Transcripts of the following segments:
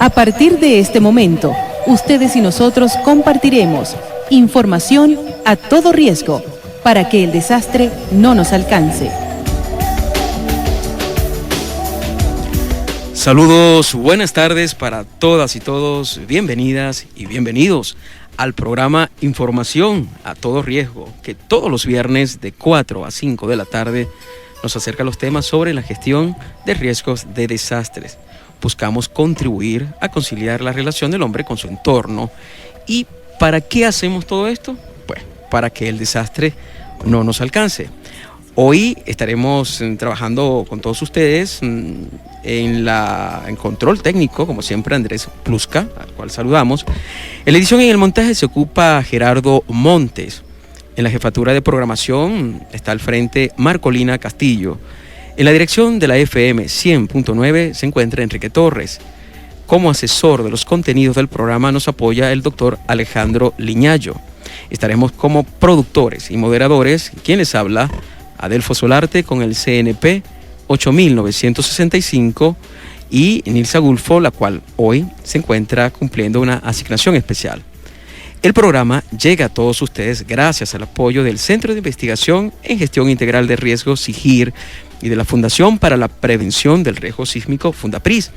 A partir de este momento, ustedes y nosotros compartiremos información a todo riesgo para que el desastre no nos alcance. Saludos, buenas tardes para todas y todos, bienvenidas y bienvenidos al programa Información a todo riesgo, que todos los viernes de 4 a 5 de la tarde nos acerca a los temas sobre la gestión de riesgos de desastres. Buscamos contribuir a conciliar la relación del hombre con su entorno. ¿Y para qué hacemos todo esto? Pues para que el desastre no nos alcance. Hoy estaremos trabajando con todos ustedes en control técnico, como siempre, Andrés Plusca, al cual saludamos. En la edición y en el montaje se ocupa Gerardo Montes. En la jefatura de programación está al frente Marcolina Castillo. En la dirección de la FM 100.9 se encuentra Enrique Torres. Como asesor de los contenidos del programa nos apoya el doctor Alejandro Liñayo. Estaremos como productores y moderadores. Quien les habla, Adelfo Solarte con el CNP 8965 y Nilsa Gulfo, la cual hoy se encuentra cumpliendo una asignación especial. El programa llega a todos ustedes gracias al apoyo del Centro de Investigación en Gestión Integral de Riesgos, SIGIR, y de la Fundación para la Prevención del Riesgo Sísmico, Fundapris.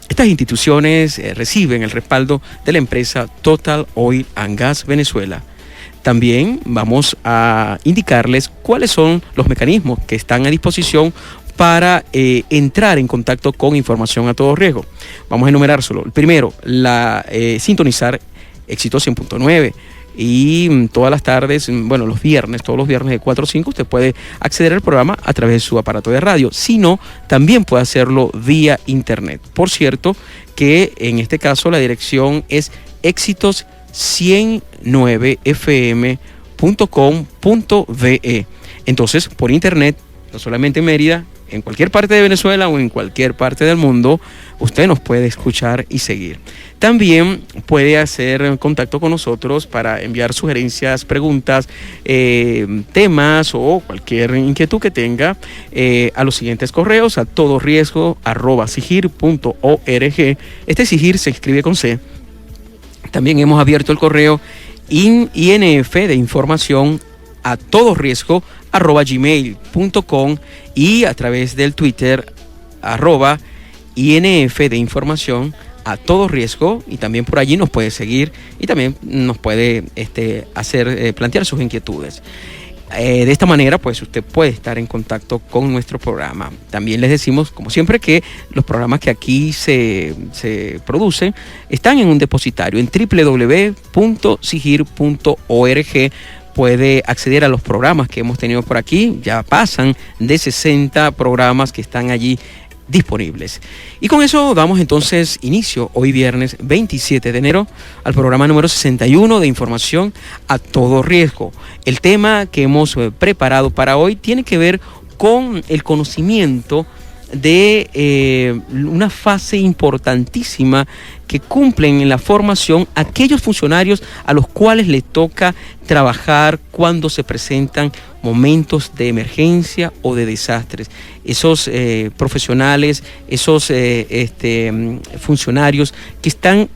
Estas instituciones reciben el respaldo de la empresa Total Oil and Gas Venezuela. También vamos a indicarles cuáles son los mecanismos que están a disposición para entrar en contacto con Información a todo riesgo. Vamos a enumerárselo. El primero, sintonizar Éxito 100.9. Y todas las tardes, los viernes, todos los viernes de 4 a 5, usted puede acceder al programa a través de su aparato de radio. Si no, también puede hacerlo vía internet. Por cierto, que en este caso la dirección es éxitos109fm.com.ve. Entonces, por internet, no solamente en Mérida, en cualquier parte de Venezuela o en cualquier parte del mundo, usted nos puede escuchar y seguir. También puede hacer contacto con nosotros para enviar sugerencias, preguntas, temas o cualquier inquietud que tenga a los siguientes correos: a todoriesgo@sigir.org. Este Sigir se escribe con C. También hemos abierto el correo INF de información a todoriesgo@gmail.com y a través del Twitter @INF de información a todo riesgo, y también por allí nos puede seguir y también nos puede plantear sus inquietudes. De esta manera, pues usted puede estar en contacto con nuestro programa. También les decimos, como siempre, que los programas que aquí se producen están en un depositario en www.sigir.org. Puede acceder a los programas que hemos tenido por aquí. Ya pasan de 60 programas que están allí disponibles. Y con eso damos entonces inicio hoy viernes 27 de enero al programa número 61 de Información a todo riesgo. El tema que hemos preparado para hoy tiene que ver con el conocimiento de una fase importantísima que cumplen en la formación aquellos funcionarios a los cuales les toca trabajar cuando se presentan momentos de emergencia o de desastres. Esos profesionales, esos funcionarios que están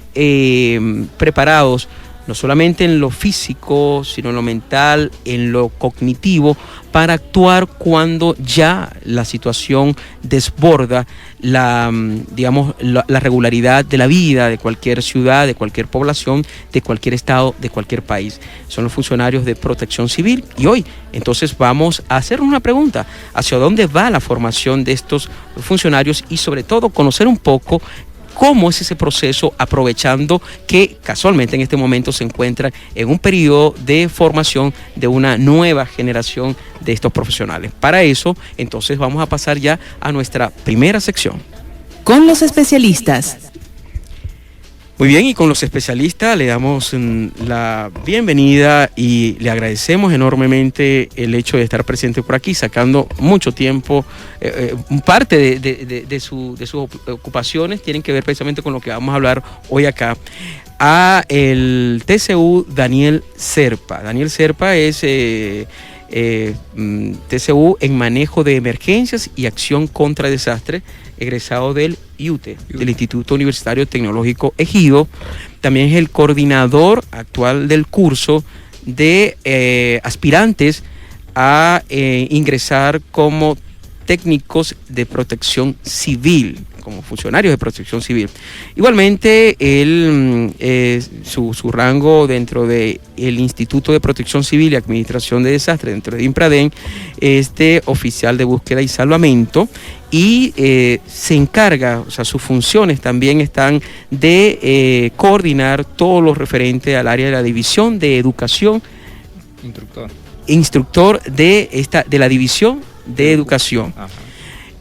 preparados no solamente en lo físico, sino en lo mental, en lo cognitivo, para actuar cuando ya la situación desborda la regularidad de la vida de cualquier ciudad, de cualquier población, de cualquier estado, de cualquier país. Son los funcionarios de protección civil. Y hoy, entonces, vamos a hacer una pregunta: ¿hacia dónde va la formación de estos funcionarios? Y sobre todo, conocer un poco cómo es ese proceso, aprovechando que casualmente en este momento se encuentra en un periodo de formación de una nueva generación de estos profesionales. Para eso, entonces, vamos a pasar ya a nuestra primera sección. Con los especialistas. Muy bien, y con los especialistas le damos la bienvenida y le agradecemos enormemente el hecho de estar presente por aquí, sacando mucho tiempo. Parte de sus ocupaciones tienen que ver precisamente con lo que vamos a hablar hoy acá. A el TCU Daniel Serpa. Daniel Serpa es TCU en manejo de emergencias y acción contra desastres, egresado del IUTE, del Instituto Universitario Tecnológico Ejido. También es el coordinador actual del curso de aspirantes a ingresar como técnicos de protección civil, como funcionarios de protección civil. Igualmente, su rango dentro del Instituto de Protección Civil y Administración de Desastres, dentro de INPRADEN, es de oficial de búsqueda y salvamento, y se encarga, o sea, sus funciones también están de coordinar todo lo referente al área de la División de Educación. Instructor de la División de Educación. Ajá.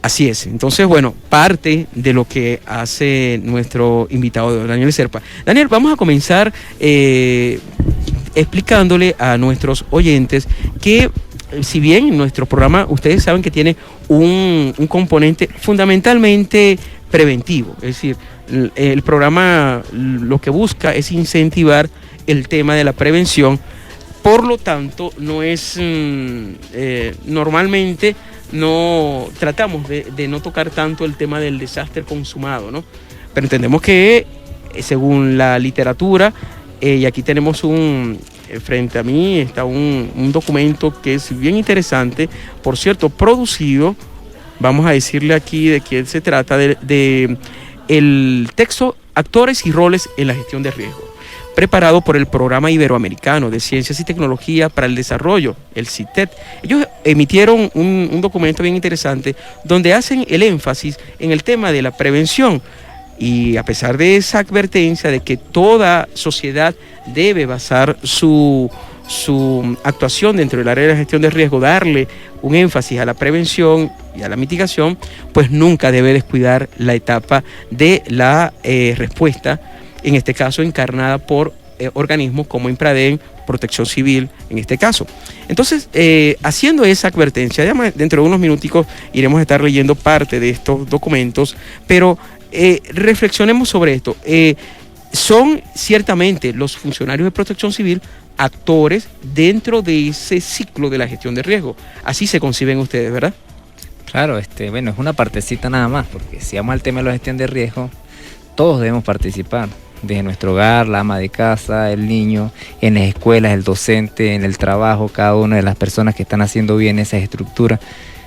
Así es. Entonces, bueno, parte de lo que hace nuestro invitado, Daniel Serpa. Daniel, vamos a comenzar explicándole a nuestros oyentes que, si bien nuestro programa, ustedes saben que tiene un componente fundamentalmente preventivo, es decir, el programa lo que busca es incentivar el tema de la prevención. Por lo tanto, no es normalmente no tratamos de no tocar tanto el tema del desastre consumado, ¿no? Pero entendemos que según la literatura, y aquí tenemos frente a mí está un documento que es bien interesante, por cierto, producido, vamos a decirle aquí de quién se trata, de el texto Actores y roles en la gestión de riesgo, preparado por el Programa Iberoamericano de Ciencias y Tecnología para el Desarrollo, el CITED. Ellos emitieron un documento bien interesante donde hacen el énfasis en el tema de la prevención, y a pesar de esa advertencia de que toda sociedad debe basar su actuación dentro del área de la gestión de riesgo, darle un énfasis a la prevención y a la mitigación, pues nunca debe descuidar la etapa de la respuesta, en este caso encarnada por organismos como INPRADEN, Protección Civil, en este caso. Entonces, haciendo esa advertencia, dentro de unos minuticos iremos a estar leyendo parte de estos documentos, pero reflexionemos sobre esto. Son ciertamente los funcionarios de Protección Civil actores dentro de ese ciclo de la gestión de riesgo. Así se conciben ustedes, ¿verdad? Claro, bueno, es una partecita nada más, porque si vamos al tema de la gestión de riesgo, todos debemos participar, desde nuestro hogar, la ama de casa, el niño, en las escuelas, el docente, en el trabajo, cada una de las personas que están haciendo bien esas estructuras.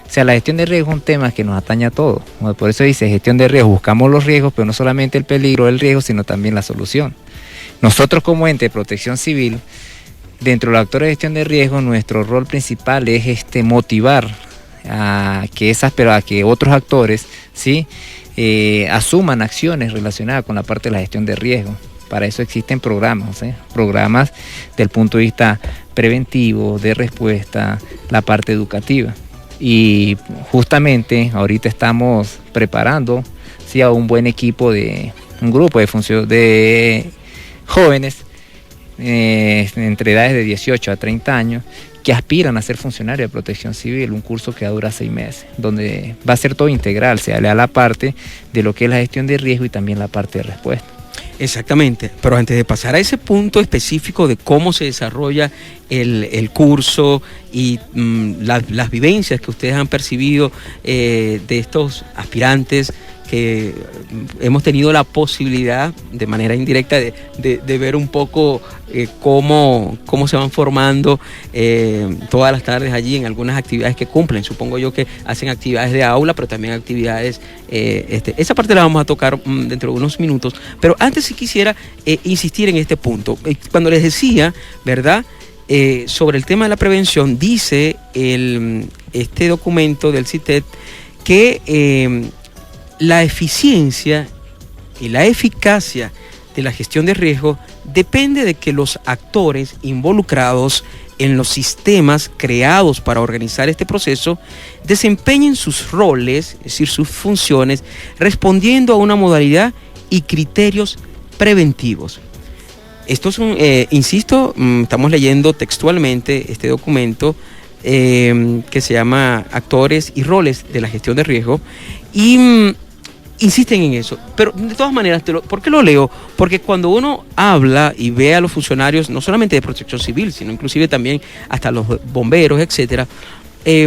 O sea, la gestión de riesgo es un tema que nos atañe a todos. Por eso dice gestión de riesgo, buscamos los riesgos, pero no solamente el peligro del riesgo, sino también la solución. Nosotros como ente de protección civil, dentro de los actores de gestión de riesgo, nuestro rol principal es motivar a que otros actores, ¿sí?, asuman acciones relacionadas con la parte de la gestión de riesgo. Para eso existen programas, programas del punto de vista preventivo, de respuesta, la parte educativa. Y justamente ahorita estamos preparando, ¿sí?, a un buen equipo un grupo de jóvenes entre edades de 18 a 30 años que aspiran a ser funcionarios de protección civil, un curso que dura 6 meses, donde va a ser todo integral, se da la parte de lo que es la gestión de riesgo y también la parte de respuesta. Exactamente, pero antes de pasar a ese punto específico de cómo se desarrolla el curso y las vivencias que ustedes han percibido de estos aspirantes, que hemos tenido la posibilidad de manera indirecta de ver un poco cómo se van formando todas las tardes allí en algunas actividades que cumplen. Supongo yo que hacen actividades de aula, pero también actividades, esa parte la vamos a tocar dentro de unos minutos, pero antes sí quisiera insistir en este punto. Cuando les decía, ¿verdad?, sobre el tema de la prevención, dice este documento del CITED que la eficiencia y la eficacia de la gestión de riesgo depende de que los actores involucrados en los sistemas creados para organizar este proceso desempeñen sus roles, es decir, sus funciones, respondiendo a una modalidad y criterios preventivos. Esto es insisto, estamos leyendo textualmente este documento que se llama Actores y roles de la gestión de riesgo, y insisten en eso, pero de todas maneras, ¿por qué lo leo? Porque cuando uno habla y ve a los funcionarios, no solamente de protección civil, sino inclusive también hasta los bomberos, etcétera,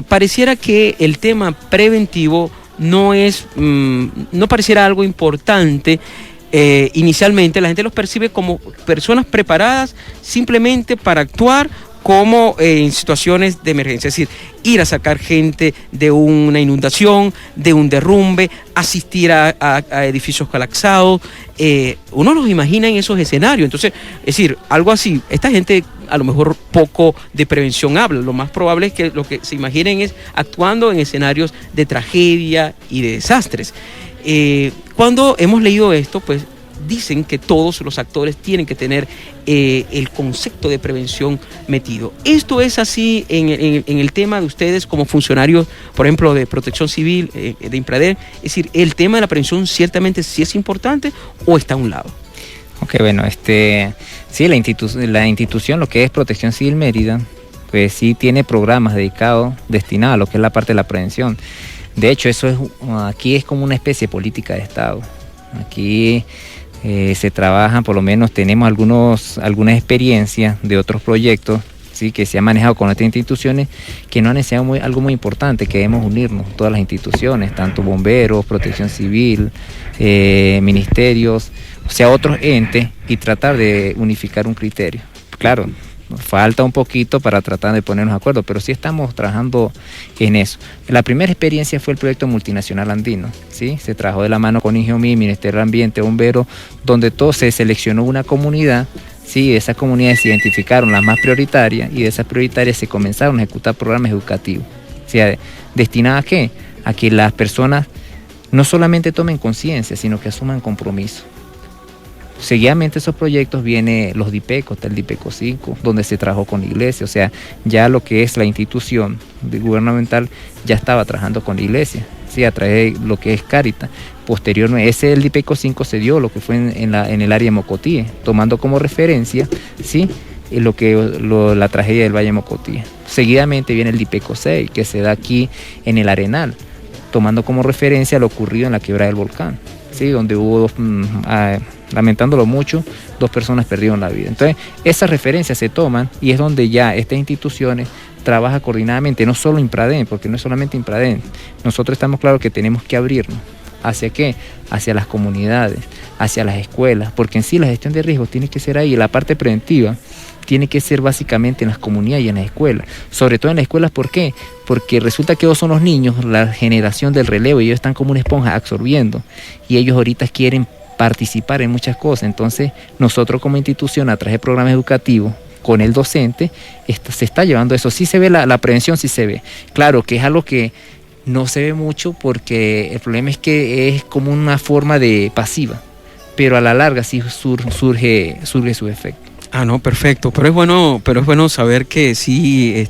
pareciera que el tema preventivo no pareciera algo importante. Inicialmente la gente los percibe como personas preparadas simplemente para actuar como en situaciones de emergencia, es decir, ir a sacar gente de una inundación, de un derrumbe, asistir a edificios colapsados. Uno los imagina en esos escenarios. Entonces, es decir, algo así, esta gente a lo mejor poco de prevención habla. Lo más probable es que lo que se imaginen es actuando en escenarios de tragedia y de desastres. Cuando hemos leído esto, pues dicen que todos los actores tienen que tener el concepto de prevención metido. ¿Esto es así en el tema de ustedes como funcionarios, por ejemplo, de Protección Civil, de INPRADEN? Es decir, ¿el tema de la prevención ciertamente sí es importante o está a un lado? Ok, bueno, sí, la institución, lo que es Protección Civil Mérida, pues sí tiene programas destinados a lo que es la parte de la prevención. De hecho, aquí es como una especie de política de Estado. Aquí se trabaja, por lo menos tenemos algunas experiencias de otros proyectos, ¿sí?, que se han manejado con otras instituciones, que nos han enseñado algo muy importante, que debemos unirnos, todas las instituciones, tanto bomberos, protección civil, ministerios, o sea, otros entes, y tratar de unificar un criterio. Claro, falta un poquito para tratar de ponernos de acuerdo, pero sí estamos trabajando en eso. La primera experiencia fue el proyecto multinacional andino, ¿sí? Se trabajó de la mano con INGEOMI, Ministerio del Ambiente, Bomberos, donde todo se seleccionó una comunidad, ¿sí? De esas comunidades se identificaron las más prioritarias y de esas prioritarias se comenzaron a ejecutar programas educativos. O sea, ¿destinados a qué? A que las personas no solamente tomen conciencia, sino que asuman compromiso. Seguidamente esos proyectos viene los DIPECO, está el DIPECO 5, donde se trabajó con la iglesia, o sea, ya lo que es la institución gubernamental ya estaba trabajando con la iglesia, ¿sí?, a través de lo que es Cáritas. Posteriormente, el DIPECO 5 se dio lo que fue en el área de Mocotíe, tomando como referencia, ¿sí?, la tragedia del Valle de Mocotíe. Seguidamente viene el DIPECO 6, que se da aquí en el Arenal, tomando como referencia lo ocurrido en la quebrada del volcán, ¿sí?, donde hubo lamentándolo mucho, 2 personas perdieron la vida. Entonces, esas referencias se toman y es donde ya estas instituciones trabajan coordinadamente, no solo INPRADEN, porque no es solamente INPRADEN. Nosotros estamos claros que tenemos que abrirnos. ¿Hacia qué? Hacia las comunidades, hacia las escuelas, porque en sí la gestión de riesgos tiene que ser ahí, la parte preventiva tiene que ser básicamente en las comunidades y en las escuelas, sobre todo en las escuelas. ¿Por qué? Porque resulta que ellos son los niños, la generación del relevo, y ellos están como una esponja absorbiendo, y ellos ahorita quieren participar en muchas cosas. Entonces nosotros como institución, a través de programas educativos con el docente, se está llevando eso. Sí se ve la prevención, sí se ve. Claro que es algo que no se ve mucho, porque el problema es que es como una forma de pasiva, pero a la larga sí surge su efecto. Ah, no, perfecto, pero es bueno saber que sí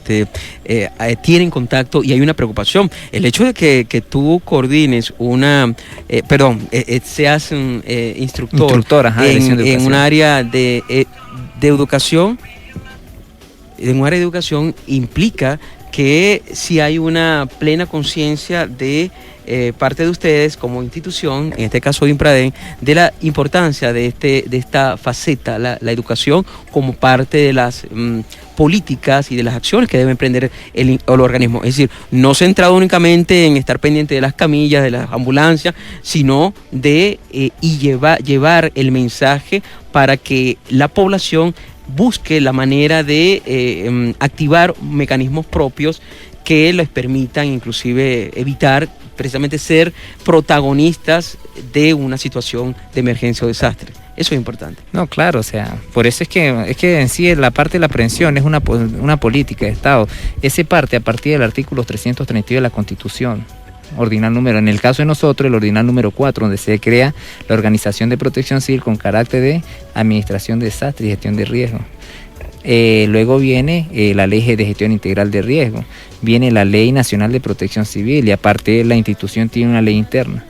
tienen contacto y hay una preocupación. El hecho de que tú coordines seas un instructor en un área de educación, implica que si hay una plena conciencia de parte de ustedes como institución, en este caso de INPRADEN, de la importancia de esta faceta, la educación, como parte de las políticas y de las acciones que debe emprender el organismo. Es decir, no centrado únicamente en estar pendiente de las camillas, de las ambulancias, sino de llevar el mensaje para que la población busque la manera de activar mecanismos propios que les permitan inclusive evitar precisamente ser protagonistas de una situación de emergencia o desastre. Eso es importante. No, claro, o sea, por eso es que en sí la parte de la prevención es una política de Estado. Ese parte a partir del artículo 332 de la Constitución. En el caso de nosotros, el ordinal número 4, donde se crea la Organización de Protección Civil con carácter de administración de desastres y gestión de riesgo. Luego viene la Ley de Gestión Integral de Riesgo, viene la Ley Nacional de Protección Civil, y aparte la institución tiene una ley interna.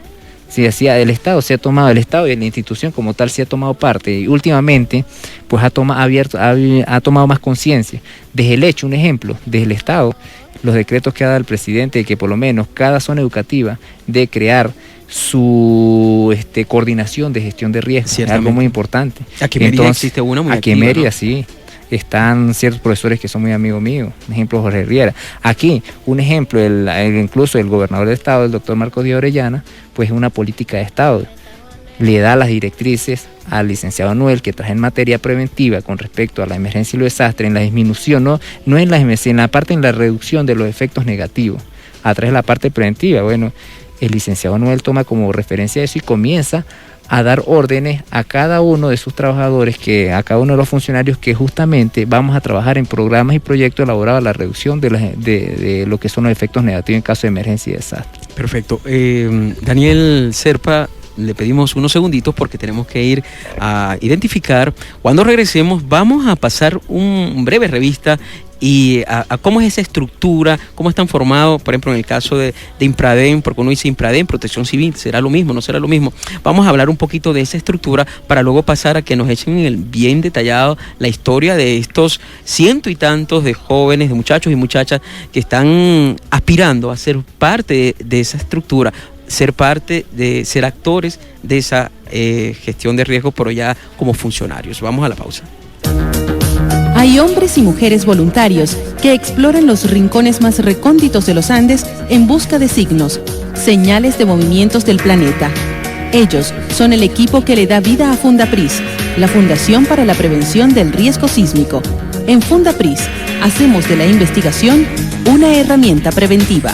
El Estado y la institución como tal se ha tomado parte, y últimamente pues ha tomado más conciencia. Desde el hecho, un ejemplo, desde el Estado, los decretos que ha dado el presidente de que por lo menos cada zona educativa de crear su coordinación de gestión de riesgo, es algo muy importante. Aquí en Mérida existe una muy aquí activa, en Mérida, ¿no? Sí. Están ciertos profesores que son muy amigos míos, un ejemplo Jorge Riera. Aquí, un ejemplo, incluso el gobernador del estado, el doctor Marcos Díaz Orellana, pues es una política de estado. Le da las directrices al licenciado Noel, que trae en materia preventiva con respecto a la emergencia y los desastres, en la disminución, no en la emergencia, en la parte en la reducción de los efectos negativos, a través de la parte preventiva. Bueno, el licenciado Noel toma como referencia eso y comienza a dar órdenes a cada uno de sus trabajadores, a cada uno de los funcionarios, que justamente vamos a trabajar en programas y proyectos elaborados a la reducción de lo que son los efectos negativos en caso de emergencia y desastre. Perfecto. Daniel Serpa, le pedimos unos segunditos porque tenemos que ir a identificar. Cuando regresemos vamos a pasar un breve revista y a cómo es esa estructura, cómo están formados, por ejemplo, en el caso de Impradem, porque uno dice Impradem, Protección Civil, ¿será lo mismo? ¿No será lo mismo? Vamos a hablar un poquito de esa estructura para luego pasar a que nos echen bien detallado la historia de estos cientos y tantos de jóvenes, de muchachos y muchachas que están aspirando a ser parte de esa estructura, ser parte de ser actores de esa gestión de riesgo, pero ya como funcionarios. Vamos a la pausa. Hay hombres y mujeres voluntarios que exploran los rincones más recónditos de los Andes en busca de signos, señales de movimientos del planeta. Ellos son el equipo que le da vida a Fundapris, la Fundación para la Prevención del Riesgo Sísmico. En Fundapris hacemos de la investigación una herramienta preventiva.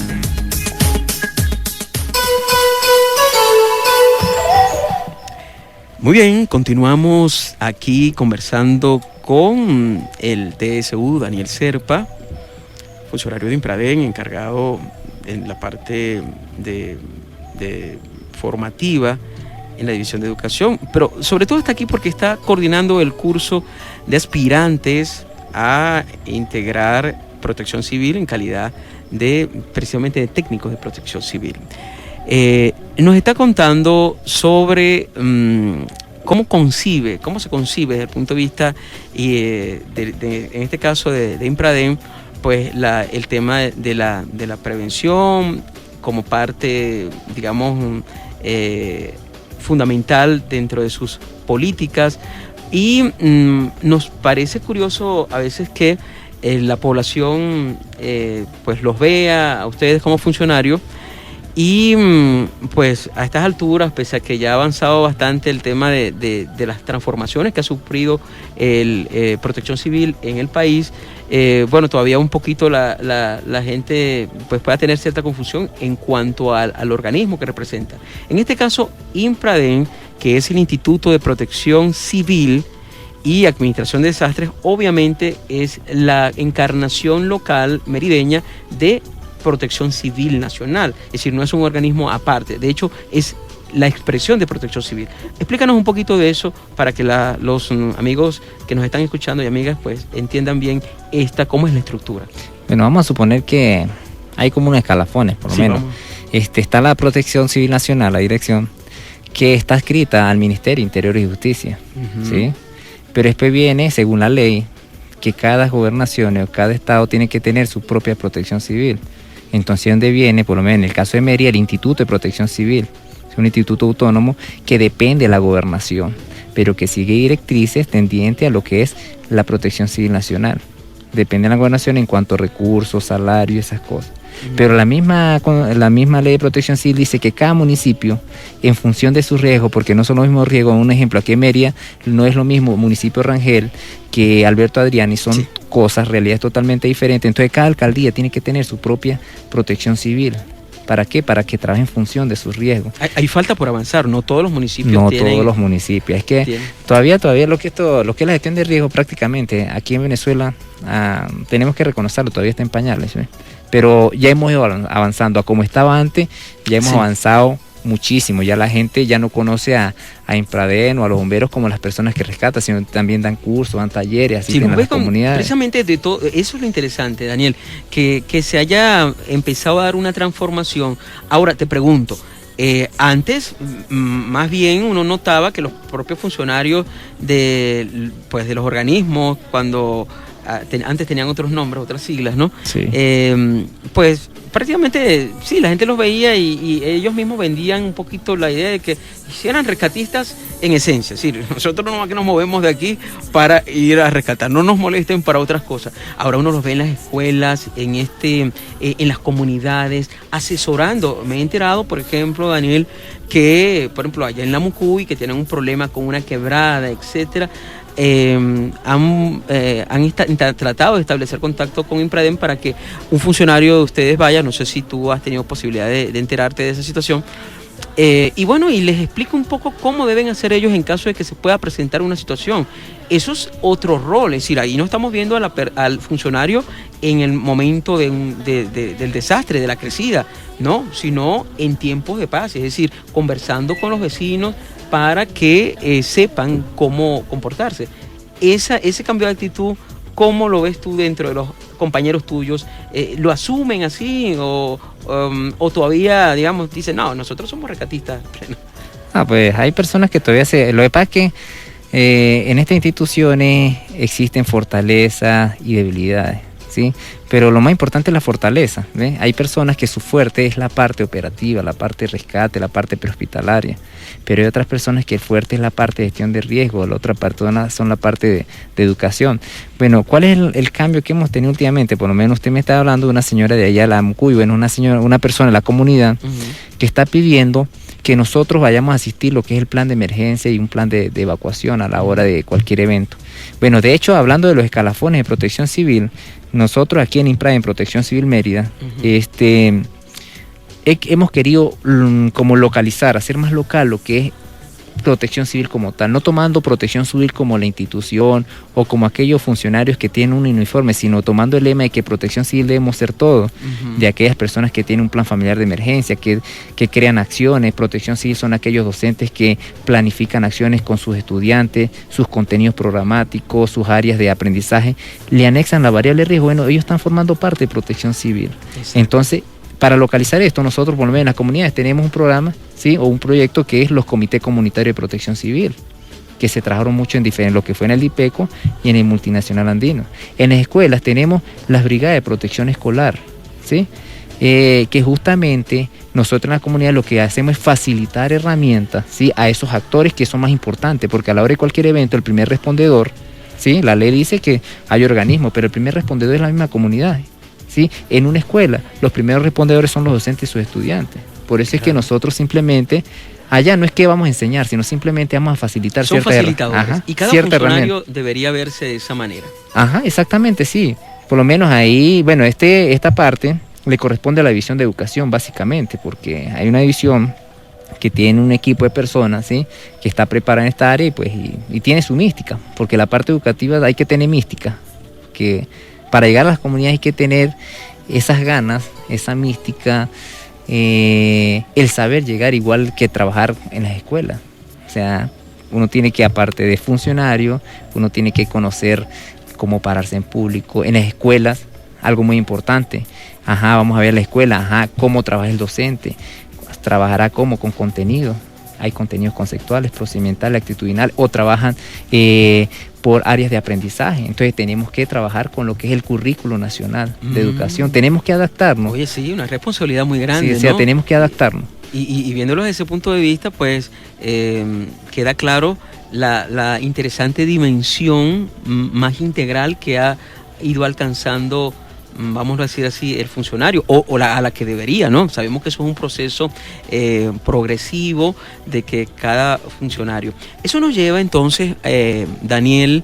Muy bien, continuamos aquí conversando con el TSU Daniel Serpa, funcionario de Impradem, encargado en la parte de formativa en la División de Educación, pero sobre todo está aquí porque está coordinando el curso de aspirantes a integrar protección civil en calidad precisamente de técnicos de protección civil. Nos está contando sobre cómo se concibe desde el punto de vista en este caso de Impradem, pues el tema de la prevención como parte, digamos, fundamental dentro de sus políticas, y nos parece curioso a veces que la población pues los vea a ustedes como funcionarios. Y pues a estas alturas, pese a que ya ha avanzado bastante el tema de las transformaciones que ha sufrido Protección Civil en el país, bueno, todavía un poquito la gente pues pueda tener cierta confusión en cuanto al organismo que representa. En este caso, Impradem, que es el Instituto de Protección Civil y Administración de Desastres, obviamente es la encarnación local merideña de Protección Civil Nacional, es decir, no es un organismo aparte, de hecho es la expresión de Protección Civil. Explícanos un poquito de eso para que los amigos que nos están escuchando y amigas pues entiendan bien cómo es la estructura. Bueno, vamos a suponer que hay como unos escalafones, por lo menos. Está la Protección Civil Nacional, la dirección, que está adscrita al Ministerio de Interior y Justicia, ¿sí? Pero después viene, según la ley, que cada gobernación o cada estado tiene que tener su propia protección civil. Entonces, ¿dónde viene? Por lo menos en el caso de Mérida, el Instituto de Protección Civil. Es un instituto autónomo que depende de la gobernación, pero que sigue directrices tendientes a lo que es la Protección Civil Nacional. Depende de la gobernación en cuanto a recursos, salario y esas cosas. Pero la misma ley de protección civil dice que cada municipio, en función de sus riesgos, porque no son los mismos riesgos, un ejemplo, aquí en Mérida no es lo mismo municipio Rangel que Alberto Adriani, son cosas, realidades totalmente diferentes. Entonces cada alcaldía tiene que tener su propia protección civil. ¿Para qué? Para que trabaje en función de sus riesgos. Hay falta por avanzar, no todos los municipios tienen. No todos los municipios, es que todavía lo que es la gestión de riesgo prácticamente aquí en Venezuela, tenemos que reconocerlo, todavía está en pañales, ¿sí? Pero ya hemos ido avanzando, a como estaba antes, ya hemos avanzado muchísimo, ya la gente ya no conoce a Impradem o a los bomberos como las personas que rescatan, sino también dan cursos, dan talleres, asisten a las comunidades. Precisamente de todo, eso es lo interesante, Daniel, que se haya empezado a dar una transformación. Ahora te pregunto, antes más bien uno notaba que los propios funcionarios de los organismos, cuando antes tenían otros nombres, otras siglas, ¿no? Sí. Pues prácticamente sí, la gente los veía y ellos mismos vendían un poquito la idea de que eran rescatistas en esencia. Es decir, nosotros no es que nos movemos de aquí para ir a rescatar, no nos molesten para otras cosas. Ahora uno los ve en las escuelas, en las comunidades, asesorando. Me he enterado, por ejemplo, Daniel, que por ejemplo allá en la Mucuy, que tienen un problema con una quebrada, etcétera, han tratado de establecer contacto con Impradem para que un funcionario de ustedes vaya. No sé si tú has tenido posibilidad de enterarte de esa situación. Y bueno, y les explico un poco cómo deben hacer ellos en caso de que se pueda presentar una situación. Eso es otro rol, es decir, ahí no estamos viendo al funcionario en el momento del desastre, de la crecida, no, sino en tiempos de paz, es decir, conversando con los vecinos para que sepan cómo comportarse. Ese cambio de actitud, ¿cómo lo ves tú dentro de los compañeros tuyos? ¿Lo asumen así o todavía, digamos, dicen, no, nosotros somos rescatistas? Pues hay personas que todavía lo que pasa es que en estas instituciones existen fortalezas y debilidades, ¿sí? Pero lo más importante es la fortaleza, ¿ves? Hay personas que su fuerte es la parte operativa, la parte de rescate, la parte prehospitalaria, pero hay otras personas que el fuerte es la parte de gestión de riesgo, la otra parte son la parte de educación. Bueno, ¿cuál es el cambio que hemos tenido últimamente? Por lo menos usted me está hablando de una señora de allá, la Mucuy, bueno, una persona de la comunidad que está pidiendo que nosotros vayamos a asistir lo que es el plan de emergencia y un plan de evacuación a la hora de cualquier evento. Bueno, de hecho, hablando de los escalafones de protección civil, nosotros aquí en Impradem, en Protección Civil Mérida, hemos querido como localizar, hacer más local lo que es protección civil como tal, no tomando protección civil como la institución o como aquellos funcionarios que tienen un uniforme, sino tomando el lema de que protección civil debemos ser todos, de aquellas personas que tienen un plan familiar de emergencia, que crean acciones. Protección civil son aquellos docentes que planifican acciones con sus estudiantes, sus contenidos programáticos, sus áreas de aprendizaje, le anexan la variable de riesgo. Bueno, ellos están formando parte de protección civil. Exacto. Entonces, para localizar esto, nosotros por lo menos en las comunidades tenemos un programa, ¿sí? O un proyecto que es los comités comunitarios de protección civil, que se trabajaron mucho en lo que fue en el DIPECO y en el Multinacional Andino. En las escuelas tenemos las brigadas de protección escolar, ¿sí? Que justamente nosotros en la comunidad lo que hacemos es facilitar herramientas, ¿sí? A esos actores que son más importantes, porque a la hora de cualquier evento el primer respondedor, ¿sí? La ley dice que hay organismos, pero el primer respondedor es la misma comunidad, ¿sí? En una escuela, los primeros respondedores son los docentes y sus estudiantes. Por eso es que nosotros simplemente, allá no es que vamos a enseñar, sino simplemente vamos a facilitar son cierta facilitadores. Ajá, y cada funcionario debería verse de esa manera. Ajá, exactamente, sí. Por lo menos ahí, bueno, esta parte le corresponde a la división de educación, básicamente, porque hay una división que tiene un equipo de personas, ¿sí? Que está preparada en esta área y tiene su mística, porque la parte educativa hay que tener mística, que para llegar a las comunidades hay que tener esas ganas, esa mística, el saber llegar igual que trabajar en las escuelas. O sea, uno tiene que, aparte de funcionario, uno tiene que conocer cómo pararse en público. En las escuelas, algo muy importante. Ajá, vamos a ver la escuela, ajá, cómo trabaja el docente. Trabajará cómo, con contenido. Hay contenidos conceptuales, procedimentales, actitudinales, o trabajan por áreas de aprendizaje. Entonces tenemos que trabajar con lo que es el currículo nacional de educación. Tenemos que adaptarnos. Oye, sí, una responsabilidad muy grande, sí, o sea, ¿no? Tenemos que adaptarnos. Y viéndolo desde ese punto de vista, pues queda claro la interesante dimensión más integral que ha ido alcanzando, vamos a decir así, el funcionario, a la que debería, ¿no? Sabemos que eso es un proceso progresivo de que cada funcionario. Eso nos lleva entonces, Daniel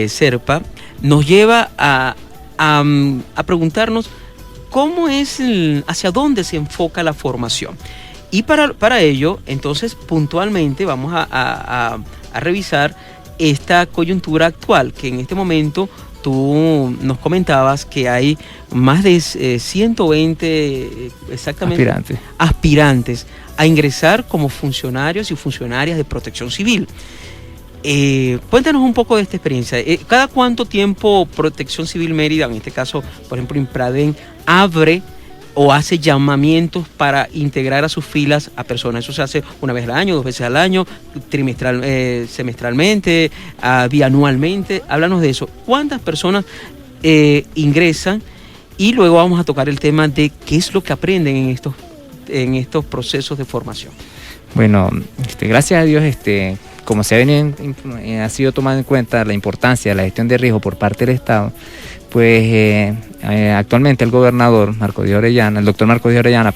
Serpa, nos lleva a preguntarnos cómo es, hacia dónde se enfoca la formación. Y para ello, entonces, puntualmente vamos a revisar esta coyuntura actual, que en este momento tú nos comentabas que hay más de 120 exactamente aspirantes a ingresar como funcionarios y funcionarias de protección civil. Cuéntanos un poco de esta experiencia. ¿Cada cuánto tiempo Protección Civil Mérida, en este caso, por ejemplo, Impradem, abre o hace llamamientos para integrar a sus filas a personas? Eso se hace una vez al año, 2 veces al año, semestralmente, bianualmente. Háblanos de eso. ¿Cuántas personas ingresan y luego vamos a tocar el tema de qué es lo que aprenden en estos procesos de formación. Bueno, gracias a Dios, como ha sido tomado en cuenta la importancia de la gestión de riesgo por parte del Estado, pues actualmente el gobernador el doctor Marco Díaz Orellana,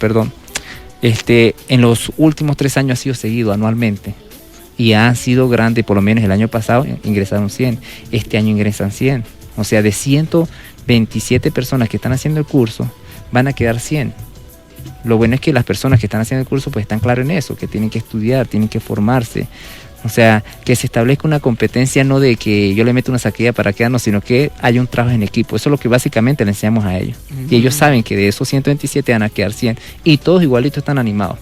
en los últimos 3 años ha sido seguido anualmente y han sido grandes. Por lo menos el año pasado ingresaron 100, este año ingresan 100, o sea, de 127 personas que están haciendo el curso van a quedar 100. Lo bueno es que las personas que están haciendo el curso pues están claros en eso, que tienen que estudiar, tienen que formarse. O sea, que se establezca una competencia, no de que yo le meto una saquilla para quedarnos, sino que haya un trabajo en equipo. Eso es lo que básicamente le enseñamos a ellos. Y ellos saben que de esos 127 van a quedar 100. Y todos igualitos están animados.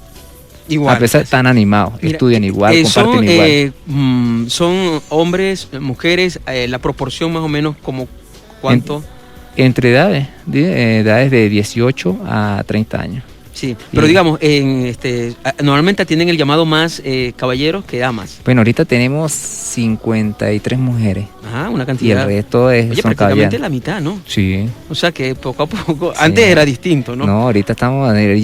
Igual. A pesar están animados, estudian igual, comparten igual. ¿Son hombres, mujeres? La proporción más o menos como ¿cuánto? Entre edades de 18 a 30 años. Sí, pero digamos, normalmente atienden el llamado más caballeros que damas. Bueno, ahorita tenemos 53 mujeres. Ajá, una cantidad. Y el resto son prácticamente caballeros. La mitad, ¿no? Sí. O sea que poco a poco, antes era distinto, ¿no? No, ahorita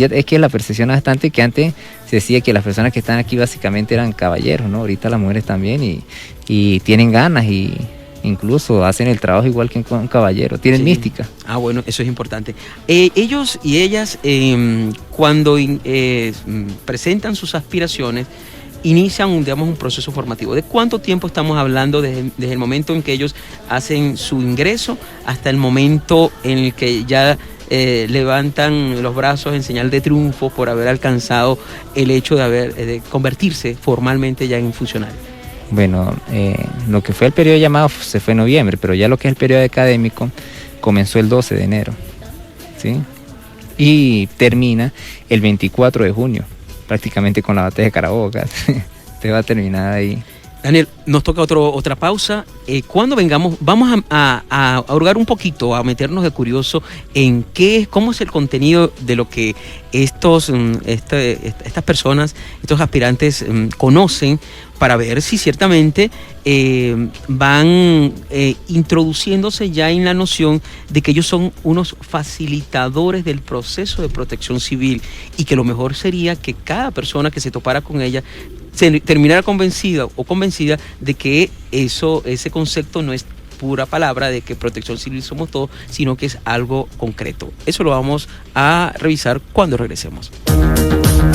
es que la percepción es bastante que antes se decía que las personas que están aquí básicamente eran caballeros, ¿no? Ahorita las mujeres también y tienen ganas y incluso hacen el trabajo igual que un caballero, tienen mística. Ah, bueno, eso es importante. Ellos y ellas, cuando presentan sus aspiraciones, inician un proceso formativo. ¿De cuánto tiempo estamos hablando desde el momento en que ellos hacen su ingreso hasta el momento en el que ya levantan los brazos en señal de triunfo por haber alcanzado el hecho de convertirse formalmente ya en funcionario? Bueno, lo que fue el periodo llamado se fue en noviembre, pero ya lo que es el periodo académico comenzó el 12 de enero, ¿sí? Y termina el 24 de junio, prácticamente con la batalla de Carabobo. Te va a terminar ahí. Daniel, nos toca otra pausa. Cuando vengamos, vamos a hurgar un poquito, a meternos de curioso en cómo es el contenido de lo que estas personas, estos aspirantes conocen, para ver si ciertamente van introduciéndose ya en la noción de que ellos son unos facilitadores del proceso de protección civil y que lo mejor sería que cada persona que se topara con ella se terminara convencida de que ese concepto no es pura palabra de que protección civil somos todos, sino que es algo concreto. Eso lo vamos a revisar cuando regresemos.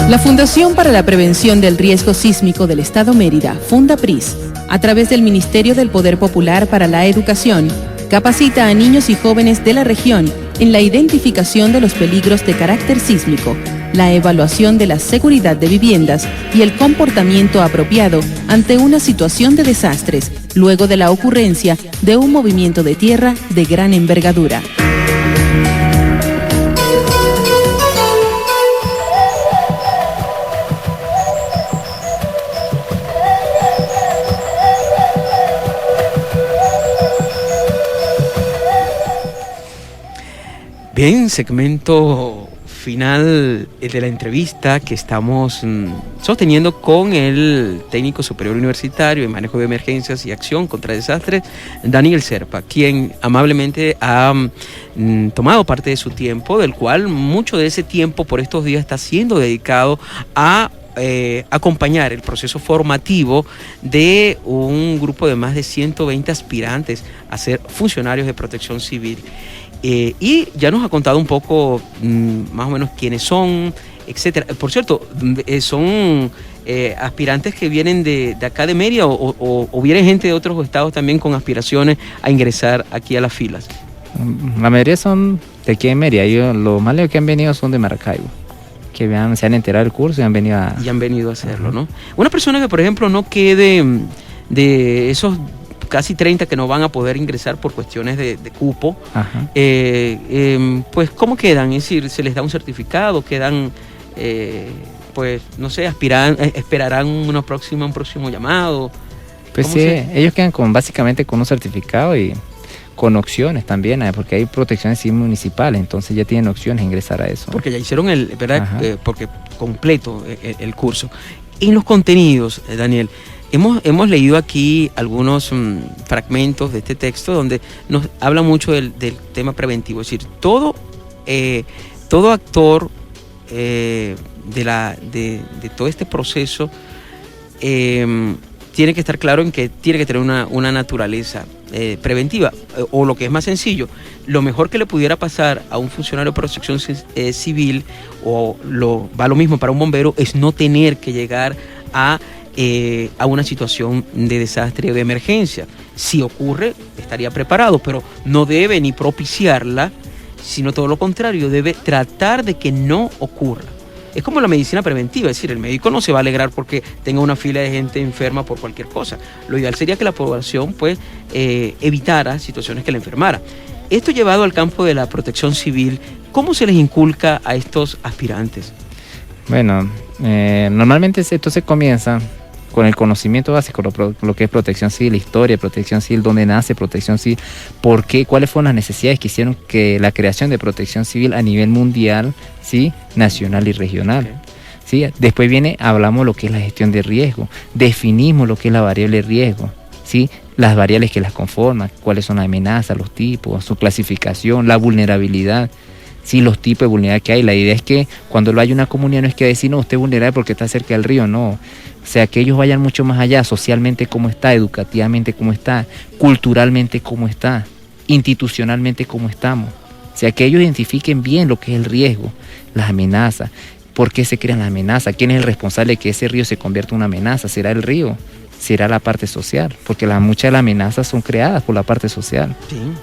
La Fundación para la Prevención del Riesgo Sísmico del Estado Mérida, Fundapris, a través del Ministerio del Poder Popular para la Educación, capacita a niños y jóvenes de la región en la identificación de los peligros de carácter sísmico, la evaluación de la seguridad de viviendas y el comportamiento apropiado ante una situación de desastres, luego de la ocurrencia de un movimiento de tierra de gran envergadura. Bien, segmento final de la entrevista que estamos sosteniendo con el técnico superior universitario en manejo de emergencias y acción contra desastres, Daniel Serpa, quien amablemente ha tomado parte de su tiempo, del cual mucho de ese tiempo por estos días está siendo dedicado a acompañar el proceso formativo de un grupo de más de 120 aspirantes a ser funcionarios de protección civil. Y ya nos ha contado un poco más o menos quiénes son, etcétera. Por cierto, son aspirantes que vienen de acá de Mérida o vienen gente de otros estados también con aspiraciones a ingresar aquí a las filas. La mayoría son de aquí en Mérida. Los más lejos que han venido son de Maracaibo, que se han enterado del curso y han venido a hacerlo, ¿no? Una persona que, por ejemplo, no quede de esos casi 30 que no van a poder ingresar por cuestiones de cupo, pues ¿cómo quedan? Es decir, ¿se les da un certificado? ¿Quedan, pues, no sé, esperarán un próximo llamado? Pues sí, ellos quedan básicamente con un certificado y con opciones también, porque hay protecciones civil municipales, entonces ya tienen opciones de ingresar a eso. Porque ya hicieron porque completo el curso. En los contenidos, Daniel, Hemos leído aquí algunos fragmentos de este texto donde nos habla mucho del tema preventivo, es decir, todo actor de todo este proceso tiene que estar claro en que tiene que tener una naturaleza preventiva, o lo que es más sencillo, lo mejor que le pudiera pasar a un funcionario de protección civil, va lo mismo para un bombero, es no tener que llegar a una situación de desastre o de emergencia. Si ocurre, estaría preparado, pero no debe ni propiciarla, sino todo lo contrario, debe tratar de que no ocurra. Es como la medicina preventiva, es decir, el médico no se va a alegrar porque tenga una fila de gente enferma por cualquier cosa. Lo ideal sería que la población pues evitara situaciones que la enfermara. Esto llevado al campo de la protección civil, ¿cómo se les inculca a estos aspirantes? Bueno, normalmente esto se comienza con el conocimiento básico, lo que es protección civil, historia de protección civil, dónde nace protección civil, por qué, cuáles fueron las necesidades que hicieron que la creación de protección civil a nivel mundial, ¿sí?, nacional y regional. Okay. ¿Sí? Después hablamos lo que es la gestión de riesgo, definimos lo que es la variable riesgo, ¿sí?, las variables que las conforman, cuáles son las amenazas, los tipos, su clasificación, la vulnerabilidad. Sí, los tipos de vulnerabilidad que hay. La idea es que cuando lo hay una comunidad no es que decir, no, usted es vulnerable porque está cerca del río, no. O sea, que ellos vayan mucho más allá, socialmente cómo está, educativamente cómo está, culturalmente cómo está, institucionalmente cómo estamos. O sea, que ellos identifiquen bien lo que es el riesgo, las amenazas, por qué se crean las amenazas, quién es el responsable de que ese río se convierta en una amenaza, ¿será el río? Será la parte social, porque muchas de las amenazas son creadas por la parte social.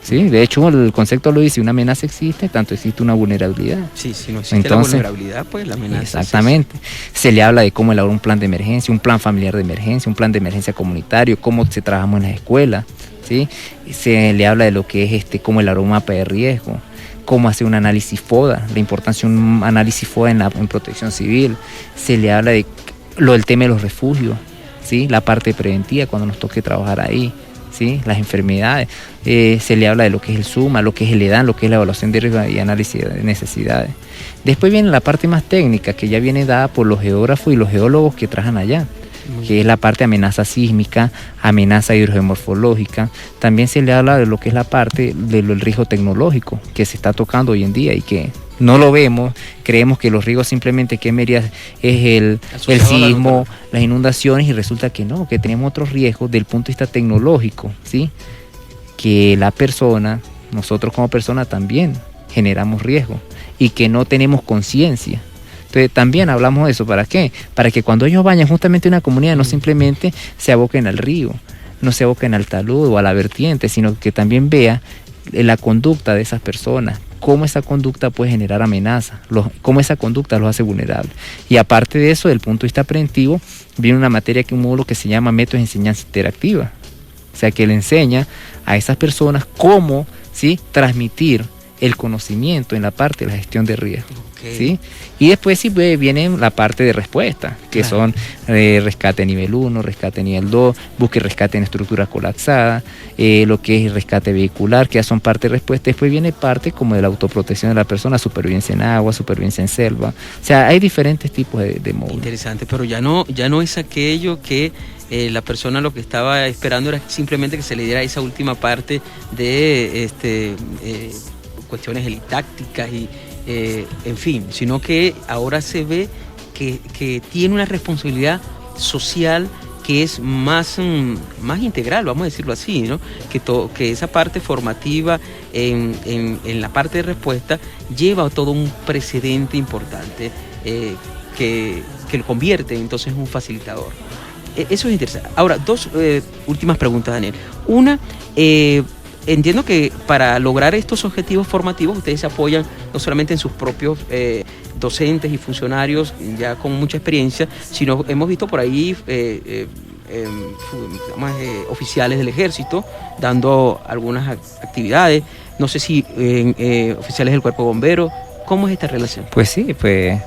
Sí. De hecho, el concepto lo dice, una amenaza existe, tanto existe una vulnerabilidad. Sí, si no existe la vulnerabilidad, pues la amenaza. Exactamente. Se le habla de cómo elaborar un plan de emergencia, un plan familiar de emergencia, un plan de emergencia comunitario, cómo se trabajamos en las escuelas, ¿sí? Se le habla de lo que es cómo elaborar un mapa de riesgo, cómo hacer un análisis FODA, la importancia de un análisis FODA en protección civil. Se le habla del tema de los refugios, ¿sí?, la parte preventiva cuando nos toque trabajar ahí, ¿sí?, las enfermedades. Se le habla de lo que es el SUMA, lo que es el EDAN, lo que es la evaluación de riesgo y análisis de necesidades. Después viene la parte más técnica, que ya viene dada por los geógrafos y los geólogos que trabajan allá, que es la parte de amenaza sísmica, amenaza hidrogeomorfológica. También se le habla de lo que es la parte del riesgo tecnológico que se está tocando hoy en día y que no lo vemos, creemos que los riesgos simplemente que es el sismo, las inundaciones, y resulta que no, que tenemos otros riesgos del punto de vista tecnológico, ¿sí?, que la persona, nosotros como persona también generamos riesgo y que no tenemos conciencia. Entonces también hablamos de eso, ¿para qué? Para que cuando ellos vayan justamente a una comunidad no simplemente se aboquen al río, no se aboquen al talud o a la vertiente, sino que también vea la conducta de esas personas, cómo esa conducta puede generar amenazas, cómo esa conducta los hace vulnerables. Y aparte de eso, desde el punto de vista preventivo, viene una materia, un módulo que se llama métodos de enseñanza interactiva. O sea, que le enseña a esas personas cómo, ¿sí?, transmitir el conocimiento en la parte de la gestión de riesgo. Okay. ¿Sí? Y después sí viene la parte de respuesta, que son rescate nivel 1, rescate nivel 2, búsqueda y rescate en estructura colapsada, lo que es rescate vehicular, que ya son parte de respuesta. Después viene parte como de la autoprotección de la persona, supervivencia en agua, supervivencia en selva. O sea, hay diferentes tipos de módulos. Interesante, pero ya no es aquello que la persona lo que estaba esperando era simplemente que se le diera esa última parte de cuestiones tácticas y en fin, sino que ahora se ve que tiene una responsabilidad social que es más integral, vamos a decirlo así, ¿no? Que esa parte formativa en la parte de respuesta lleva a todo un precedente importante que lo convierte entonces en un facilitador. Eso es interesante. Ahora, dos últimas preguntas, Daniel. Una, entiendo que para lograr estos objetivos formativos ustedes se apoyan no solamente en sus propios docentes y funcionarios ya con mucha experiencia, sino hemos visto por ahí oficiales del ejército dando algunas actividades, no sé si oficiales del cuerpo de bomberos. ¿Cómo es esta relación? Pues sí, pues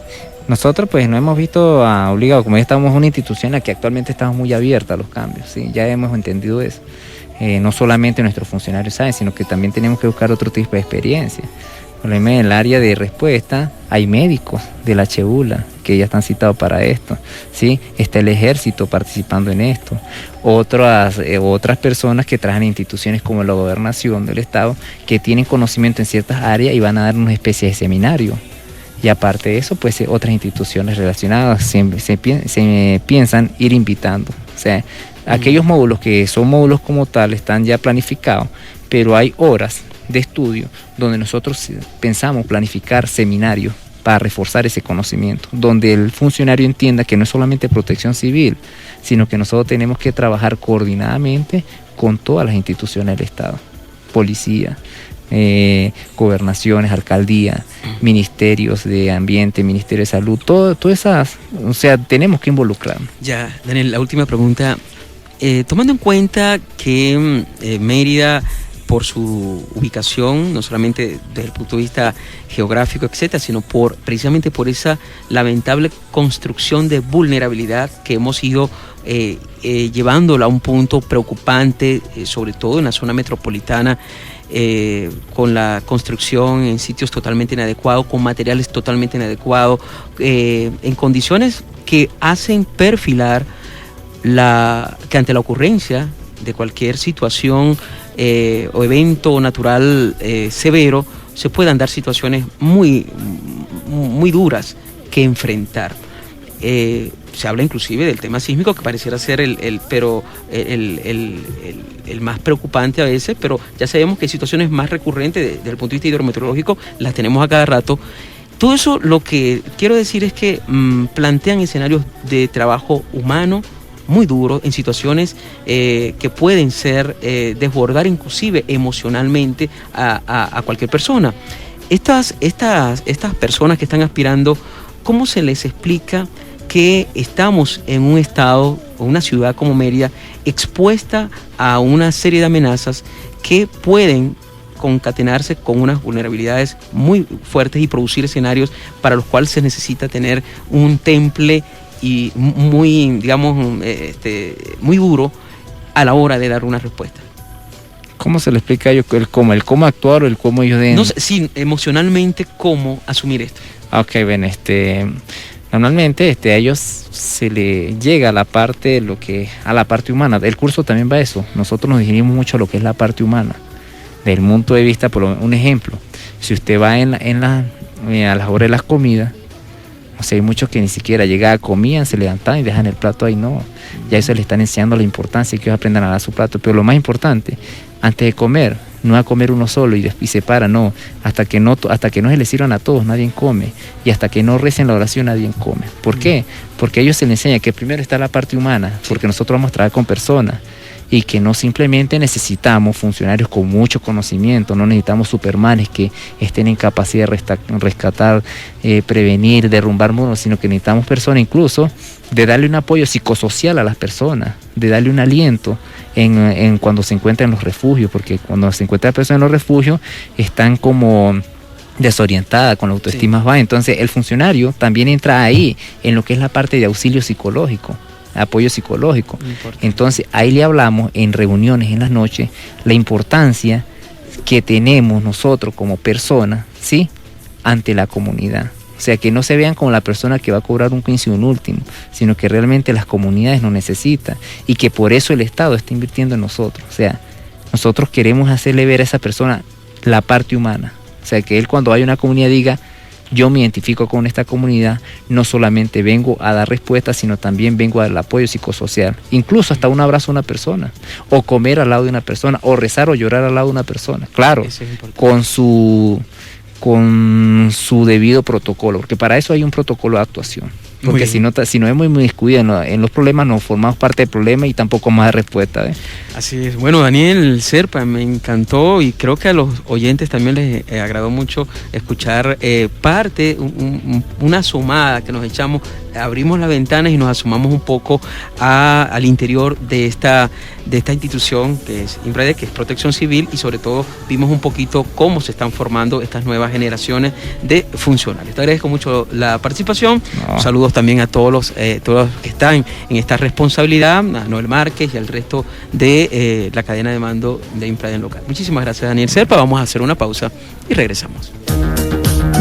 nosotros pues nos hemos visto obligados, como ya estamos en una institución en la que actualmente estamos muy abierta a los cambios, ¿sí? Ya hemos entendido eso. No solamente nuestros funcionarios saben, sino que también tenemos que buscar otro tipo de experiencia. Por ejemplo, en el área de respuesta hay médicos de la Chebula que ya están citados para esto, ¿sí? Está el ejército participando en esto. Otras personas que trabajan en instituciones como la gobernación del estado, que tienen conocimiento en ciertas áreas y van a dar una especie de seminario. Y aparte de eso, pues otras instituciones relacionadas se piensan ir invitando. O sea, aquellos módulos que son módulos como tal están ya planificados, pero hay horas de estudio donde nosotros pensamos planificar seminarios para reforzar ese conocimiento, donde el funcionario entienda que no es solamente protección civil, sino que nosotros tenemos que trabajar coordinadamente con todas las instituciones del Estado, policía, gobernaciones, alcaldías, ministerios de ambiente, ministerio de salud, todas esas, o sea, tenemos que involucrarnos. Ya, Daniel, la última pregunta. Tomando en cuenta que Mérida, por su ubicación, no solamente desde el punto de vista geográfico, etcétera, sino precisamente por esa lamentable construcción de vulnerabilidad que hemos ido llevándola a un punto preocupante, sobre todo en la zona metropolitana, con la construcción en sitios totalmente inadecuados, con materiales totalmente inadecuados, en condiciones que hacen perfilar que ante la ocurrencia de cualquier situación o evento natural severo, se puedan dar situaciones muy duras que enfrentar. Se habla inclusive del tema sísmico, que pareciera ser el más preocupante a veces, pero ya sabemos que hay situaciones más recurrentes desde el punto de vista hidrometeorológico, las tenemos a cada rato. Todo eso, lo que quiero decir es que plantean escenarios de trabajo humano muy duros, en situaciones que pueden ser desbordar inclusive emocionalmente a cualquier persona. Estas personas que están aspirando, ¿cómo se les explica que estamos en un estado o una ciudad como Mérida expuesta a una serie de amenazas que pueden concatenarse con unas vulnerabilidades muy fuertes y producir escenarios para los cuales se necesita tener un temple y muy, digamos, muy duro a la hora de dar una respuesta? ¿Cómo se le explica a ellos el cómo actuar o el cómo ellos deben? No sé, sí, emocionalmente, ¿cómo asumir esto? Ok, ven, normalmente a ellos se le llega a la parte humana. El curso también va a eso. Nosotros nos dirigimos mucho a lo que es la parte humana. Desde el punto de vista, por un ejemplo, si usted va a las horas de las comidas, o sea, hay muchos que ni siquiera llegaban, comían, se levantaban y dejan el plato ahí, no. Ya eso le están enseñando la importancia de que ellos aprendan a dar su plato. Pero lo más importante, antes de comer, no es a comer uno solo y se para, no. Hasta que no se les sirvan a todos, nadie come. Y hasta que no recen la oración, nadie come. ¿Por qué? Porque a ellos se les enseña que primero está la parte humana, porque nosotros vamos a trabajar con personas. Y que no simplemente necesitamos funcionarios con mucho conocimiento, no necesitamos supermanes que estén en capacidad de rescatar, prevenir, derrumbar muros, sino que necesitamos personas incluso de darle un apoyo psicosocial a las personas, de darle un aliento en cuando se encuentran en los refugios, porque cuando se encuentran personas en los refugios están como desorientada, con la autoestima baja. Entonces el funcionario también entra ahí en lo que es la parte de auxilio psicológico, apoyo psicológico. Entonces ahí le hablamos en reuniones en las noches la importancia que tenemos nosotros como personas, ¿sí?, ante la comunidad. O sea, que no se vean como la persona que va a cobrar un 15 y un último, sino que realmente las comunidades nos necesitan y que por eso el Estado está invirtiendo en nosotros. O sea, nosotros queremos hacerle ver a esa persona la parte humana. O sea, que él cuando vaya a una comunidad diga: yo me identifico con esta comunidad, no solamente vengo a dar respuestas, sino también vengo a dar el apoyo psicosocial, incluso hasta un abrazo a una persona, o comer al lado de una persona, o rezar o llorar al lado de una persona, claro, con su debido protocolo, porque para eso hay un protocolo de actuación, porque si no es muy descuidado en los problemas, no formamos parte del problema y tampoco más de respuesta. Así es. Bueno, Daniel Serpa, me encantó y creo que a los oyentes también les agradó mucho escuchar una asomada que nos echamos, abrimos las ventanas y nos asomamos un poco al interior de esta institución que es INPREDE, que es Protección Civil, y sobre todo vimos un poquito cómo se están formando estas nuevas generaciones de funcionarios. Te agradezco mucho la participación. Saludos saludos también a todos los que están en esta responsabilidad, a Noel Márquez y al resto de la cadena de mando de Infraden Local. Muchísimas gracias, Daniel Serpa. Vamos a hacer una pausa y regresamos.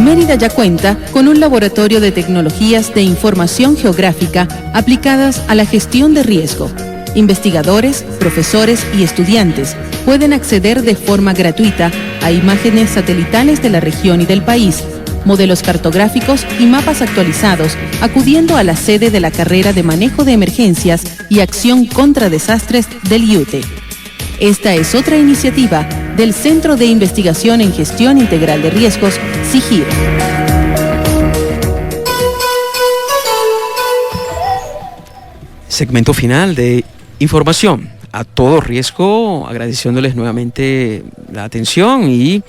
Mérida ya cuenta con un laboratorio de tecnologías de información geográfica aplicadas a la gestión de riesgo. Investigadores, profesores y estudiantes pueden acceder de forma gratuita a imágenes satelitales de la región y del país, modelos cartográficos y mapas actualizados, acudiendo a la sede de la carrera de Manejo de Emergencias y Acción contra Desastres del IUTE. Esta es otra iniciativa del Centro de Investigación en Gestión Integral de Riesgos, CIGIR. Segmento final de información a todo riesgo, agradeciéndoles nuevamente la atención y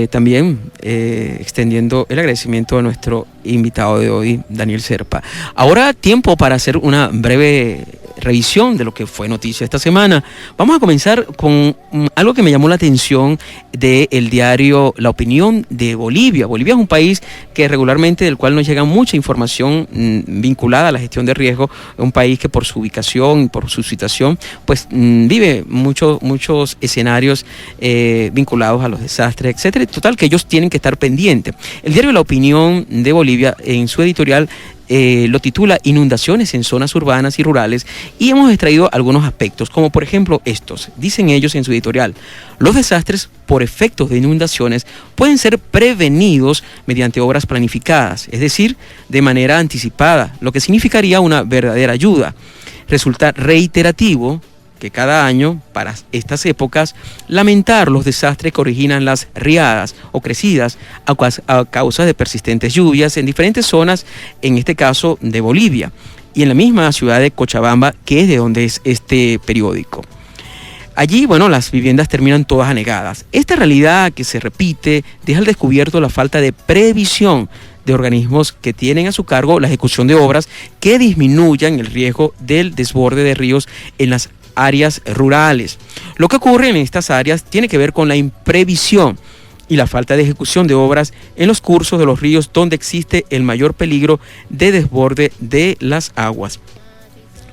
también extendiendo el agradecimiento a nuestro invitado de hoy, Daniel Serpa. Ahora tiempo para hacer una breve revisión de lo que fue noticia esta semana. Vamos a comenzar con algo que me llamó la atención del diario La Opinión de Bolivia. Bolivia es un país que regularmente del cual nos llega mucha información vinculada a la gestión de riesgo. Es un país que por su ubicación y por su situación pues vive muchos escenarios vinculados a los desastres, etcétera. Total que ellos tienen que estar pendientes. El diario La Opinión de Bolivia en su editorial lo titula Inundaciones en zonas urbanas y rurales, y hemos extraído algunos aspectos, como por ejemplo estos. Dicen ellos en su editorial: los desastres por efectos de inundaciones pueden ser prevenidos mediante obras planificadas, es decir, de manera anticipada, lo que significaría una verdadera ayuda. Resulta reiterativo que cada año, para estas épocas, lamentar los desastres que originan las riadas o crecidas a causa de persistentes lluvias en diferentes zonas, en este caso de Bolivia, y en la misma ciudad de Cochabamba, que es de donde es este periódico. Allí, bueno, las viviendas terminan todas anegadas. Esta realidad que se repite deja al descubierto la falta de previsión de organismos que tienen a su cargo la ejecución de obras que disminuyan el riesgo del desborde de ríos en las áreas rurales. Lo que ocurre en estas áreas tiene que ver con la imprevisión y la falta de ejecución de obras en los cursos de los ríos donde existe el mayor peligro de desborde de las aguas.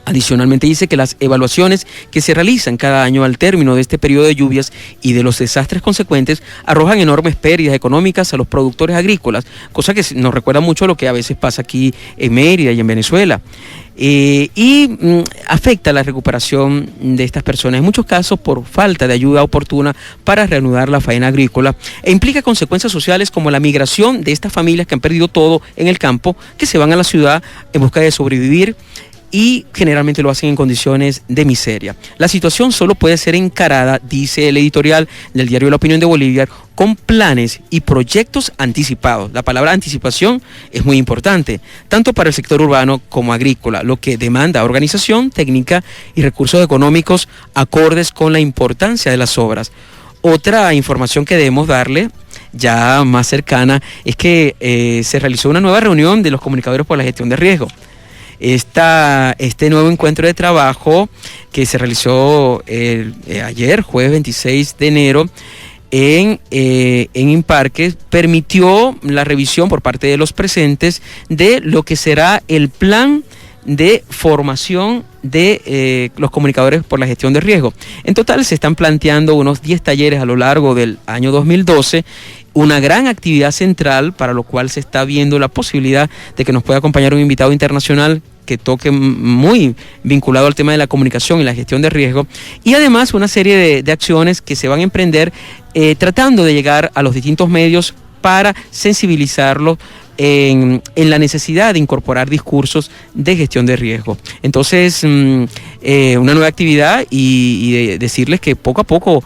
Adicionalmente dice que las evaluaciones que se realizan cada año al término de este periodo de lluvias y de los desastres consecuentes arrojan enormes pérdidas económicas a los productores agrícolas, cosa que nos recuerda mucho a lo que a veces pasa aquí en Mérida y en Venezuela. Afecta la recuperación de estas personas, en muchos casos por falta de ayuda oportuna para reanudar la faena agrícola, e implica consecuencias sociales como la migración de estas familias que han perdido todo en el campo, que se van a la ciudad en busca de sobrevivir, y generalmente lo hacen en condiciones de miseria. La situación solo puede ser encarada, dice el editorial del diario La Opinión de Bolivia, con planes y proyectos anticipados. La palabra anticipación es muy importante, tanto para el sector urbano como agrícola, lo que demanda organización, técnica y recursos económicos acordes con la importancia de las obras. Otra información que debemos darle, ya más cercana, es que se realizó una nueva reunión de los comunicadores por la gestión de riesgo. Este nuevo encuentro de trabajo que se realizó ayer, jueves 26 de enero, en Imparque, permitió la revisión por parte de los presentes de lo que será el plan de formación de los comunicadores por la gestión de riesgo. En total se están planteando unos 10 talleres a lo largo del año 2012, una gran actividad central para lo cual se está viendo la posibilidad de que nos pueda acompañar un invitado internacional que toque muy vinculado al tema de la comunicación y la gestión de riesgo, y además una serie de acciones que se van a emprender tratando de llegar a los distintos medios para sensibilizarlos en la necesidad de incorporar discursos de gestión de riesgo. Entonces, una nueva actividad y decirles que poco a poco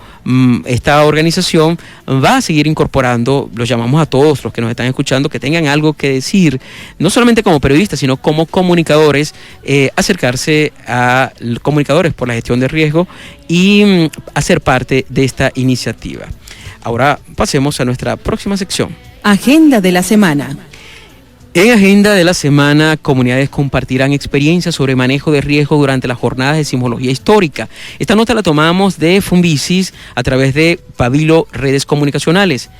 esta organización va a seguir incorporando. Los llamamos a todos los que nos están escuchando que tengan algo que decir, no solamente como periodistas, sino como comunicadores, acercarse a comunicadores por la gestión de riesgo y hacer parte de esta iniciativa. Ahora pasemos a nuestra próxima sección. Agenda de la semana. En Agenda de la Semana, comunidades compartirán experiencias sobre manejo de riesgo durante las jornadas de sismología histórica. Esta nota la tomamos de Funvisis a través de Pabilo Redes Comunicacionales.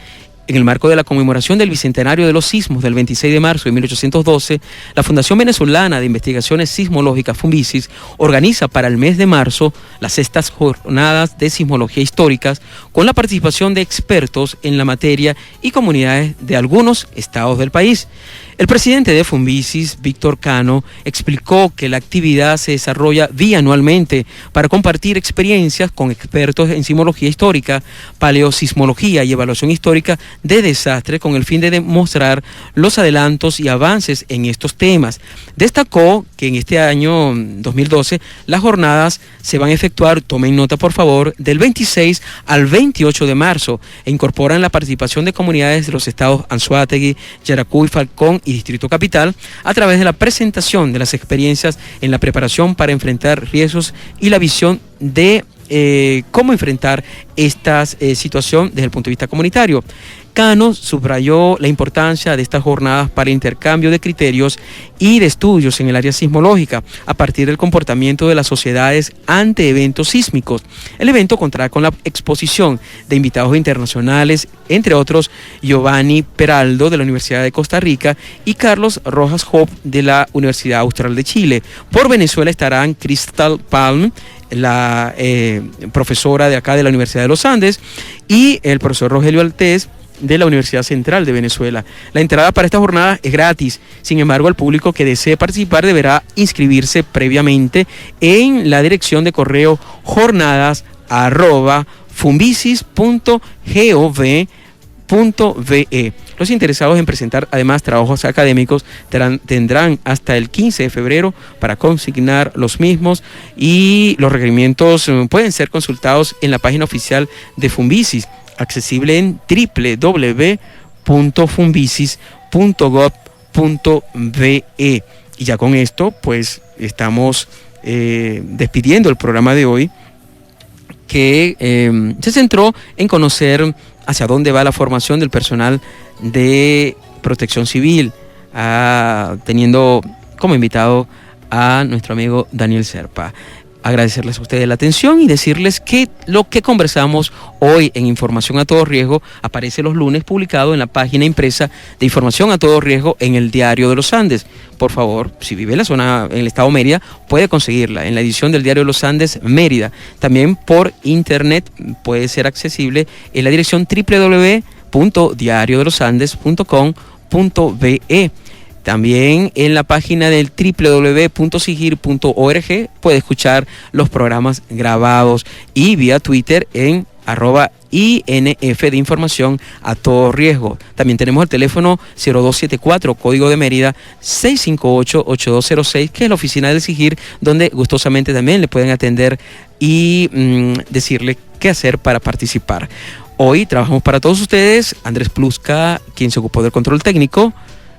En el marco de la conmemoración del bicentenario de los sismos del 26 de marzo de 1812, la Fundación Venezolana de Investigaciones Sismológicas, FUNVISIS, organiza para el mes de marzo las sextas jornadas de sismología históricas con la participación de expertos en la materia y comunidades de algunos estados del país. El presidente de FUNVISIS, Víctor Cano, explicó que la actividad se desarrolla bianualmente para compartir experiencias con expertos en sismología histórica, paleosismología y evaluación histórica de desastres con el fin de demostrar los adelantos y avances en estos temas. Destacó que en este año 2012 las jornadas se van a efectuar, tomen nota por favor, del 26 al 28 de marzo e incorporan la participación de comunidades de los estados Anzoátegui, Yaracuy, Falcón y Distrito Capital a través de la presentación de las experiencias en la preparación para enfrentar riesgos y la visión de cómo enfrentar esta situación desde el punto de vista comunitario. Cano subrayó la importancia de estas jornadas para intercambio de criterios y de estudios en el área sismológica a partir del comportamiento de las sociedades ante eventos sísmicos. El evento contará con la exposición de invitados internacionales, entre otros Giovanni Peraldo de la Universidad de Costa Rica y Carlos Rojas Hope de la Universidad Austral de Chile. Por Venezuela estarán Crystal Palm, la profesora de acá de la Universidad de los Andes, y el profesor Rogelio Altés de la Universidad Central de Venezuela. La entrada para esta jornada es gratis, sin embargo el público que desee participar deberá inscribirse previamente en la dirección de correo jornadas@funvisis.gov.ve. Los interesados en presentar además trabajos académicos tendrán hasta el 15 de febrero para consignar los mismos, y los requerimientos pueden ser consultados en la página oficial de FUNVISIS, accesible en www.funvisis.gov.ve. Y ya con esto pues estamos despidiendo el programa de hoy, que se centró en conocer hacia dónde va la formación del personal de protección civil, teniendo como invitado a nuestro amigo Daniel Serpa. Agradecerles a ustedes la atención y decirles que lo que conversamos hoy en Información a Todo Riesgo aparece los lunes publicado en la página impresa de Información a Todo Riesgo en el Diario de los Andes. Por favor, si vive en la zona, en el estado Mérida, puede conseguirla en la edición del Diario de los Andes Mérida. También por internet puede ser accesible en la dirección www.diariodelosandes.com.be. También en la página del www.sigir.org puede escuchar los programas grabados, y vía Twitter en @INF de Información a Todo Riesgo. También tenemos el teléfono 0274, código de Mérida 658-8206, que es la oficina del Sigir, donde gustosamente también le pueden atender y decirle qué hacer para participar. Hoy trabajamos para todos ustedes Andrés Plusca, quien se ocupó del control técnico.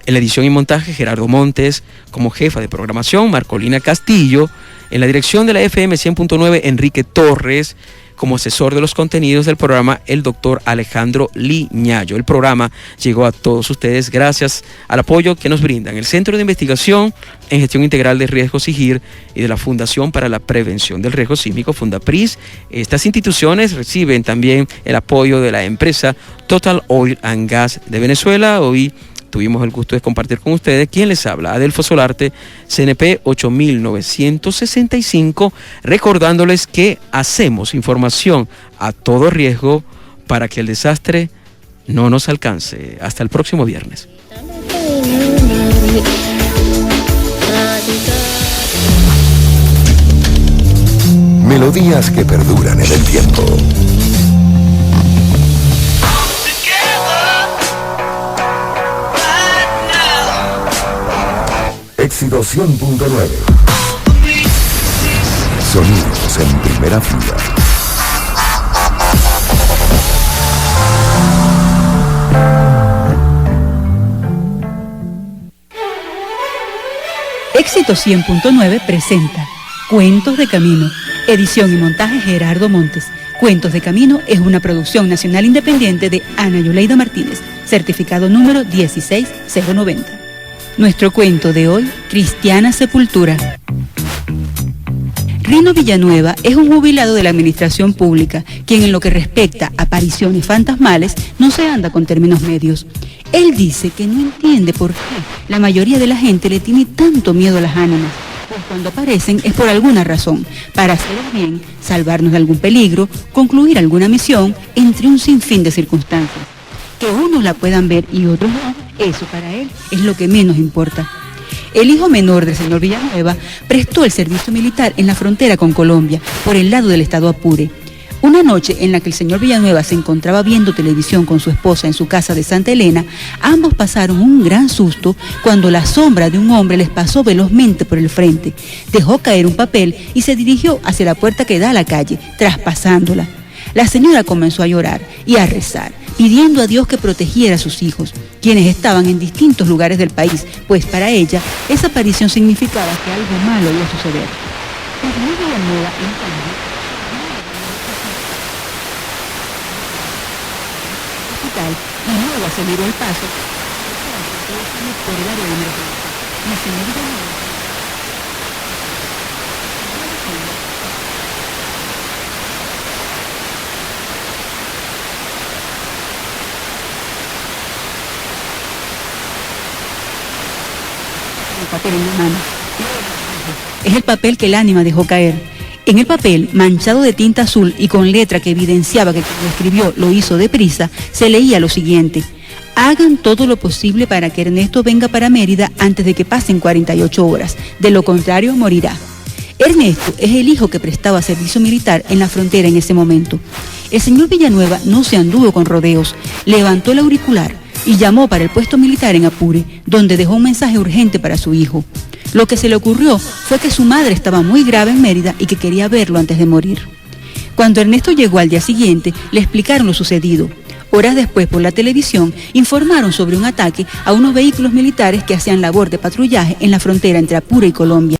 En la edición y montaje, Gerardo Montes. Como jefa de programación, Marcolina Castillo. En la dirección de la FM 100.9, Enrique Torres. Como asesor de los contenidos del programa, el doctor Alejandro Liñayo. El programa llegó a todos ustedes gracias al apoyo que nos brindan el Centro de Investigación en Gestión Integral de Riesgos SIGIR y de la Fundación para la Prevención del Riesgo Sísmico, Fundapris. Estas instituciones reciben también el apoyo de la empresa Total Oil and Gas de Venezuela. Hoy tuvimos el gusto de compartir con ustedes. ¿Quién les habla? Adelfo Solarte, CNP 8965, recordándoles que hacemos información a todo riesgo para que el desastre no nos alcance. Hasta el próximo viernes. Melodías que perduran en el tiempo. Éxito 100.9. Sonidos en primera fila. Éxito 100.9 presenta Cuentos de Camino. Edición y montaje Gerardo Montes. Cuentos de Camino es una producción nacional independiente de Ana Yoleida Martínez, certificado número 16090. Nuestro cuento de hoy, Cristiana Sepultura. Rino Villanueva es un jubilado de la administración pública, quien en lo que respecta a apariciones fantasmales no se anda con términos medios. Él dice que no entiende por qué la mayoría de la gente le tiene tanto miedo a las ánimas, pues cuando aparecen es por alguna razón, para hacer el bien, salvarnos de algún peligro, concluir alguna misión, entre un sinfín de circunstancias. Que unos la puedan ver y otros no, eso para él es lo que menos importa. El hijo menor del señor Villanueva prestó el servicio militar en la frontera con Colombia, por el lado del estado Apure. Una noche en la que el señor Villanueva se encontraba viendo televisión con su esposa en su casa de Santa Elena, ambos pasaron un gran susto cuando la sombra de un hombre les pasó velozmente por el frente. Dejó caer un papel y se dirigió hacia la puerta que da a la calle, traspasándola. La señora comenzó a llorar y a rezar, pidiendo a Dios que protegiera a sus hijos, quienes estaban en distintos lugares del país, pues para ella esa aparición significaba que algo malo iba a suceder. El señor Villanueva, en cambio, y luego aceleró el paso por el área de emergencia. La señorita el papel en la mano. Es el papel que el ánima dejó caer. En el papel, manchado de tinta azul y con letra que evidenciaba que quien lo escribió lo hizo deprisa, se leía lo siguiente: hagan todo lo posible para que Ernesto venga para Mérida antes de que pasen 48 horas, de lo contrario morirá. Ernesto es el hijo que prestaba servicio militar en la frontera en ese momento. El señor Villanueva no se anduvo con rodeos, levantó el auricular y llamó para el puesto militar en Apure, donde dejó un mensaje urgente para su hijo. Lo que se le ocurrió fue que su madre estaba muy grave en Mérida y que quería verlo antes de morir. Cuando Ernesto llegó al día siguiente, le explicaron lo sucedido. Horas después, por la televisión, informaron sobre un ataque a unos vehículos militares que hacían labor de patrullaje en la frontera entre Apure y Colombia.